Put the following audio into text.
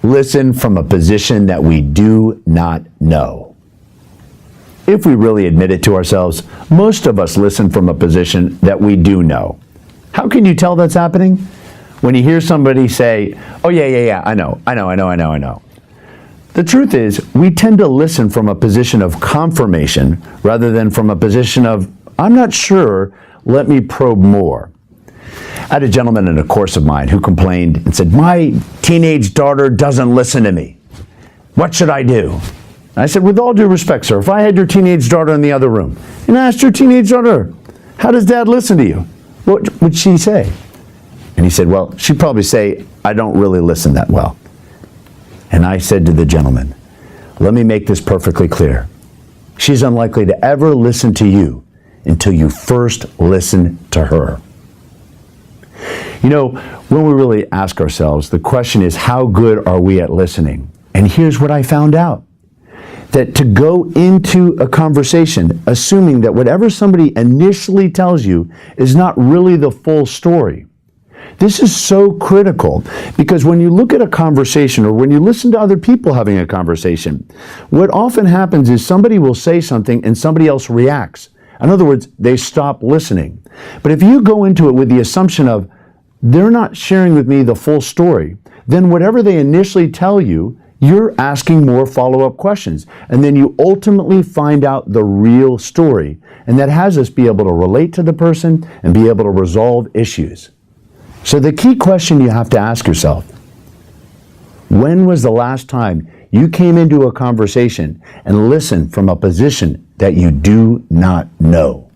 listen from a position that we do not know. If we really admit it to ourselves, most of us listen from a position that we do know. How can you tell that's happening? When you hear somebody say, oh yeah, I know. The truth is, we tend to listen from a position of confirmation rather than from a position of, I'm not sure, let me probe more. I had a gentleman in a course of mine who complained and said, my teenage daughter doesn't listen to me. What should I do? I said, with all due respect, sir, if I had your teenage daughter in the other room and I asked your teenage daughter, how does dad listen to you? What would she say? And he said, well, she'd probably say, I don't really listen that well. And I said to the gentleman, let me make this perfectly clear. She's unlikely to ever listen to you until you first listen to her. You know, when we really ask ourselves, the question is, how good are we at listening? And here's what I found out. That to go into a conversation assuming that whatever somebody initially tells you is not really the full story. This is so critical because when you look at a conversation or when you listen to other people having a conversation, what often happens is somebody will say something and somebody else reacts. In other words, they stop listening. But if you go into it with the assumption of, they're not sharing with me the full story, then whatever they initially tell you, you're asking more follow-up questions. And then you ultimately find out the real story. And that has us be able to relate to the person and be able to resolve issues. So the key question you have to ask yourself, when was the last time you came into a conversation and listened from a position that you do not know?